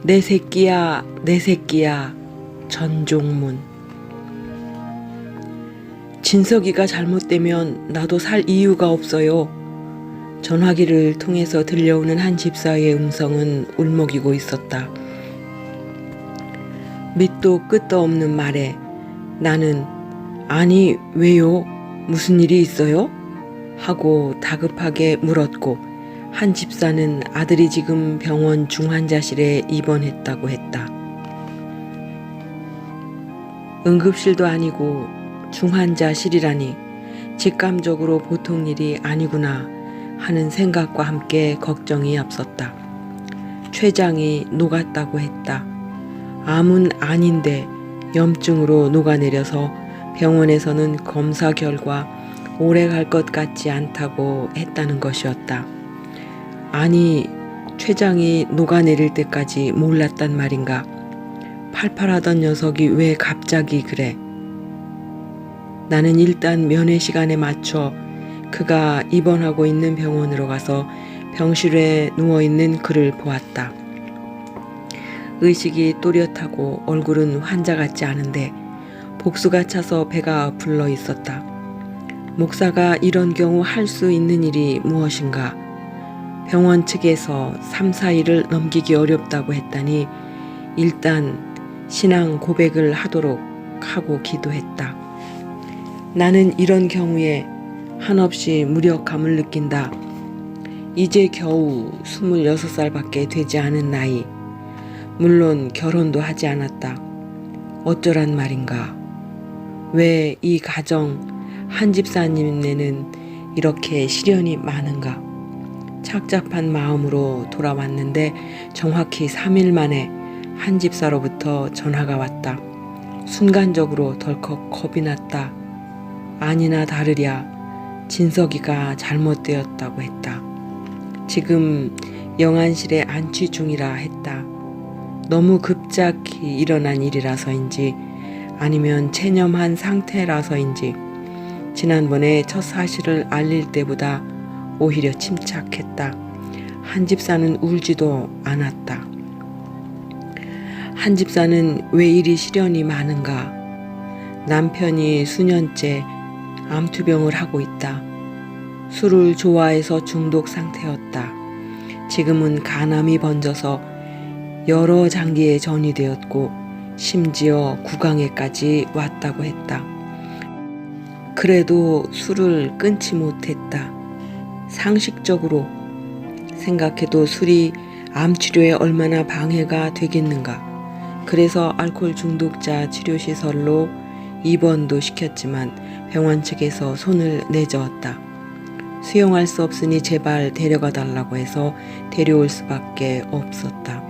내 새끼야, 내 새끼야. 전종문. 진석이가 잘못되면 나도 살 이유가 없어요. 전화기를 통해서 들려오는 한 집사의 음성은 울먹이고 있었다. 밑도 끝도 없는 말에 나는 아니 왜요? 무슨 일이 있어요? 하고 다급하게 물었고 한 집사는 아들이 지금 병원 중환자실에 입원했다고 했다. 응급실도 아니고 중환자실이라니 직감적으로 보통 일이 아니구나 하는 생각과 함께 걱정이 앞섰다. 췌장이 녹았다고 했다. 암은 아닌데 염증으로 녹아내려서 병원에서는 검사 결과 오래 갈 것 같지 않다고 했다는 것이었다. 아니, 췌장이 녹아내릴 때까지 몰랐단 말인가? 팔팔하던 녀석이 왜 갑자기 그래? 나는 일단 면회 시간에 맞춰 그가 입원하고 있는 병원으로 가서 병실에 누워있는 그를 보았다. 의식이 또렷하고 얼굴은 환자 같지 않은데 복수가 차서 배가 불러 있었다. 목사가 이런 경우 할 수 있는 일이 무엇인가? 병원 측에서 3, 4일을 넘기기 어렵다고 했다니 일단 신앙 고백을 하도록 하고 기도했다. 나는 이런 경우에 한없이 무력감을 느낀다. 이제 겨우 26살밖에 되지 않은 나이. 물론 결혼도 하지 않았다. 어쩌란 말인가. 왜 이 가정 한 집사님네는 이렇게 시련이 많은가. 착잡한 마음으로 돌아왔는데 정확히 3일 만에 한 집사로부터 전화가 왔다. 순간적으로 덜컥 겁이 났다. 아니나 다르랴 진석이가 잘못되었다고 했다. 지금 영안실에 안치 중이라 했다. 너무 급작히 일어난 일이라서인지 아니면 체념한 상태라서인지 지난번에 첫 사실을 알릴 때보다 오히려 침착했다. 한 집사는 울지도 않았다. 한 집사는 왜 이리 시련이 많은가? 남편이 수년째 암투병을 하고 있다. 술을 좋아해서 중독 상태였다. 지금은 간암이 번져서 여러 장기에 전이되었고 심지어 구강에까지 왔다고 했다. 그래도 술을 끊지 못했다. 상식적으로 생각해도 술이 암 치료에 얼마나 방해가 되겠는가. 그래서 알코올 중독자 치료시설로 입원도 시켰지만 병원 측에서 손을 내저었다. 수용할 수 없으니 제발 데려가 달라고 해서 데려올 수밖에 없었다.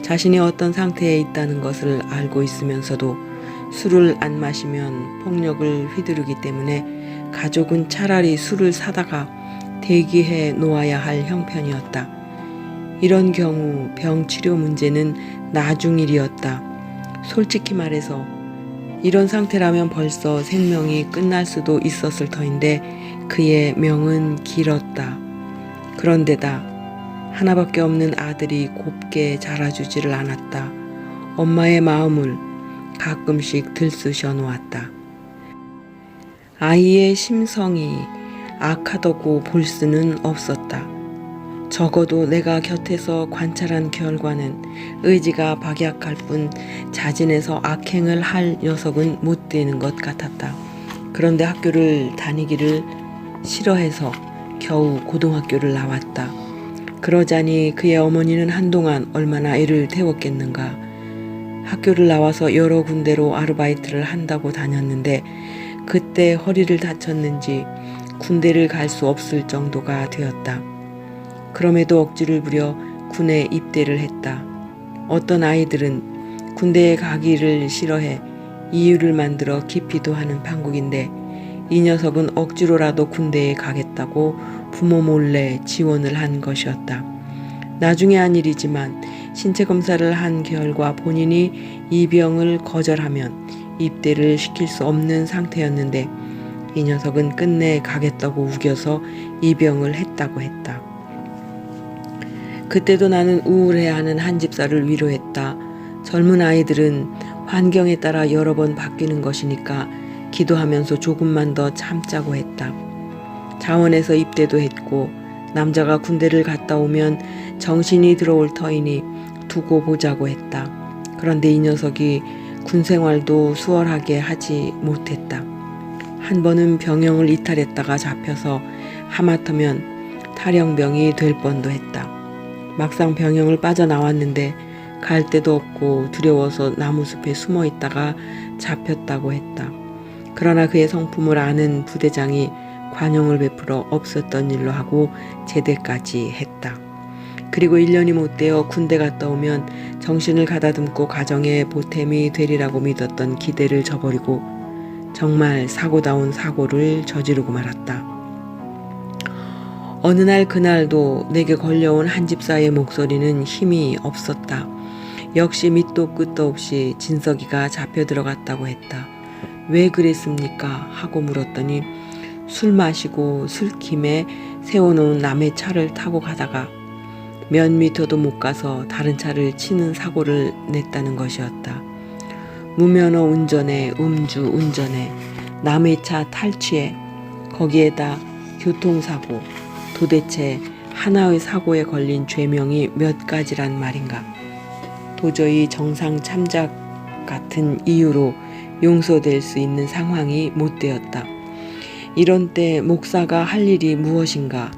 자신이 어떤 상태에 있다는 것을 알고 있으면서도 술을 안 마시면 폭력을 휘두르기 때문에 가족은 차라리 술을 사다가 대기해 놓아야 할 형편이었다. 이런 경우 병 치료 문제는 나중 일이었다. 솔직히 말해서 이런 상태라면 벌써 생명이 끝날 수도 있었을 터인데 그의 명은 길었다. 그런데다 하나밖에 없는 아들이 곱게 자라주지를 않았다. 엄마의 마음을 가끔씩 들쑤셔 놓았다. 아이의 심성이 악하다고 볼 수는 없었다. 적어도 내가 곁에서 관찰한 결과는 의지가 박약할 뿐 자진해서 악행을 할 녀석은 못 되는 것 같았다. 그런데 학교를 다니기를 싫어해서 겨우 고등학교를 나왔다. 그러자니 그의 어머니는 한동안 얼마나 애를 태웠겠는가. 학교를 나와서 여러 군데로 아르바이트를 한다고 다녔는데 그때 허리를 다쳤는지 군대를 갈 수 없을 정도가 되었다. 그럼에도 억지를 부려 군에 입대를 했다. 어떤 아이들은 군대에 가기를 싫어해 이유를 만들어 기피도 하는 판국인데 이 녀석은 억지로라도 군대에 가겠다고 부모 몰래 지원을 한 것이었다. 나중에 한 일이지만 신체 검사를 한 결과 본인이 이 병을 거절하면 입대를 시킬 수 없는 상태였는데 이 녀석은 끝내 가겠다고 우겨서 입영을 했다고 했다. 그때도 나는 우울해하는 한 집사를 위로했다. 젊은 아이들은 환경에 따라 여러 번 바뀌는 것이니까 기도하면서 조금만 더 참자고 했다. 자원에서 입대도 했고 남자가 군대를 갔다 오면 정신이 들어올 터이니 두고 보자고 했다. 그런데 이 녀석이 군 생활도 수월하게 하지 못했다. 한 번은 병영을 이탈했다가 잡혀서 하마터면 탈영병이 될 뻔도 했다. 막상 병영을 빠져나왔는데 갈 데도 없고 두려워서 나무숲에 숨어 있다가 잡혔다고 했다. 그러나 그의 성품을 아는 부대장이 관용을 베풀어 없었던 일로 하고 제대까지 했다. 그리고 1년이 못 되어 군대 갔다 오면 정신을 가다듬고 가정의 보탬이 되리라고 믿었던 기대를 저버리고 정말 사고다운 사고를 저지르고 말았다. 어느 날 그날도 내게 걸려온 한 집사의 목소리는 힘이 없었다. 역시 밑도 끝도 없이 진석이가 잡혀 들어갔다고 했다. 왜 그랬습니까? 하고 물었더니 술 마시고 술김에 세워놓은 남의 차를 타고 가다가 몇 미터도 못 가서 다른 차를 치는 사고를 냈다는 것이었다. 무면허 운전에 음주 운전에 남의 차 탈취에 거기에다 교통사고, 도대체 하나의 사고에 걸린 죄명이 몇 가지란 말인가. 도저히 정상 참작 같은 이유로 용서될 수 있는 상황이 못 되었다. 이런 때 목사가 할 일이 무엇인가?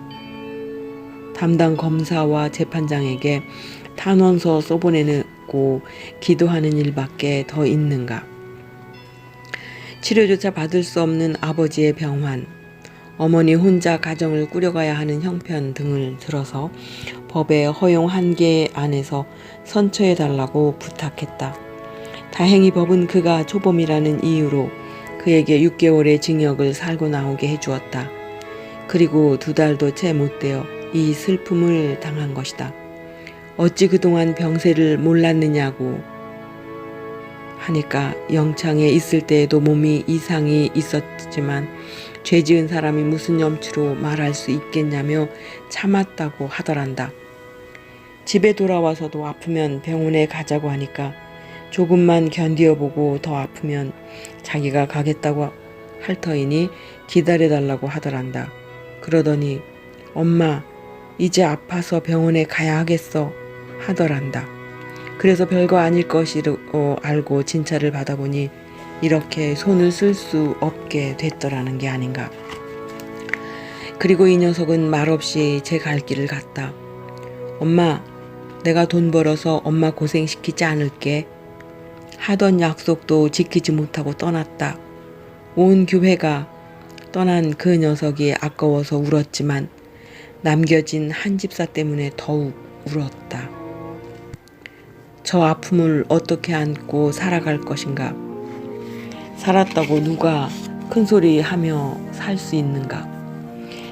담당 검사와 재판장에게 탄원서 써보내고 기도하는 일밖에 더 있는가? 치료조차 받을 수 없는 아버지의 병환, 어머니 혼자 가정을 꾸려가야 하는 형편 등을 들어서 법의 허용 한계 안에서 선처해달라고 부탁했다. 다행히 법은 그가 초범이라는 이유로 그에게 6개월의 징역을 살고 나오게 해주었다. 그리고 2달도 채 못 되어 이 슬픔을 당한 것이다. 어찌 그동안 병세를 몰랐느냐고 하니까 영창에 있을 때에도 몸이 이상이 있었지만 죄 지은 사람이 무슨 염치로 말할 수 있겠냐며 참았다고 하더란다. 집에 돌아와서도 아프면 병원에 가자고 하니까 조금만 견디어보고 더 아프면 자기가 가겠다고 할 터이니 기다려달라고 하더란다. 그러더니 엄마 이제 아파서 병원에 가야 하겠어 하더란다. 그래서 별거 아닐 것이로 알고 진찰을 받아보니 이렇게 손을 쓸 수 없게 됐더라는 게 아닌가. 그리고 이 녀석은 말없이 제 갈 길을 갔다. 엄마 내가 돈 벌어서 엄마 고생시키지 않을게. 하던 약속도 지키지 못하고 떠났다. 온 교회가 떠난 그 녀석이 아까워서 울었지만 남겨진 한 집사 때문에 더욱 울었다. 저 아픔을 어떻게 안고 살아갈 것인가? 살았다고 누가 큰소리하며 살 수 있는가?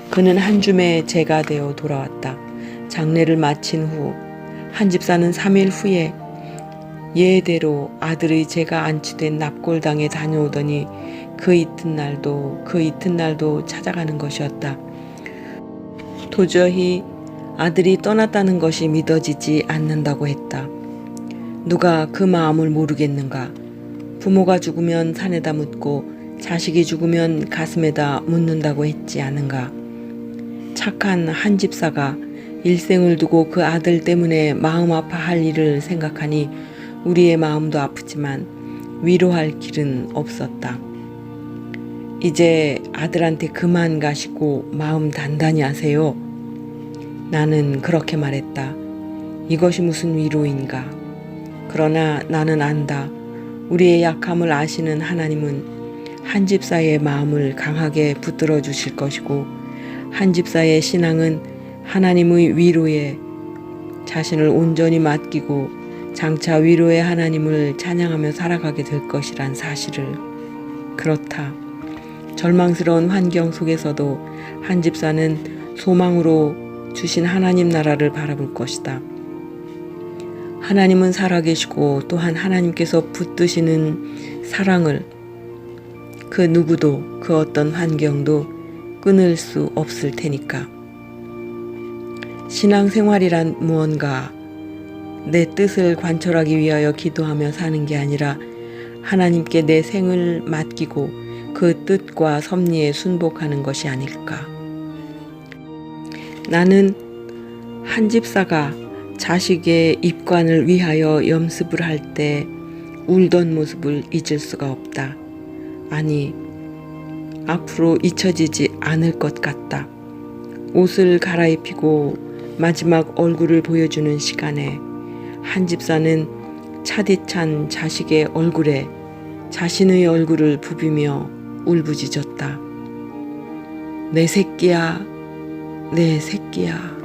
그는 한 줌의 재가 되어 돌아왔다. 장례를 마친 후 한 집사는 3일 후에 예대로 아들의 재가 안치된 납골당에 다녀오더니 그 이튿날도 찾아가는 것이었다. 도저히 아들이 떠났다는 것이 믿어지지 않는다고 했다. 누가 그 마음을 모르겠는가? 부모가 죽으면 산에다 묻고 자식이 죽으면 가슴에다 묻는다고 했지 않은가? 착한 한 집사가 일생을 두고 그 아들 때문에 마음 아파할 일을 생각하니 우리의 마음도 아프지만 위로할 길은 없었다. 이제 아들한테 그만 가시고 마음 단단히 하세요. 나는 그렇게 말했다. 이것이 무슨 위로인가? 그러나 나는 안다. 우리의 약함을 아시는 하나님은 한 집사의 마음을 강하게 붙들어 주실 것이고 한 집사의 신앙은 하나님의 위로에 자신을 온전히 맡기고 장차 위로의 하나님을 찬양하며 살아가게 될 것이란 사실을. 그렇다. 절망스러운 환경 속에서도 한 집사는 소망으로 주신 하나님 나라를 바라볼 것이다. 하나님은 살아계시고 또한 하나님께서 붙드시는 사랑을 그 누구도 그 어떤 환경도 끊을 수 없을 테니까. 신앙생활이란 무언가 내 뜻을 관철하기 위하여 기도하며 사는 게 아니라 하나님께 내 생을 맡기고 그 뜻과 섭리에 순복하는 것이 아닐까. 나는 한 집사가 자식의 입관을 위하여 염습을 할 때 울던 모습을 잊을 수가 없다. 아니, 앞으로 잊혀지지 않을 것 같다. 옷을 갈아입히고 마지막 얼굴을 보여주는 시간에 한 집사는 차디찬 자식의 얼굴에 자신의 얼굴을 부비며 울부짖었다. 내 새끼야, 내 새끼야.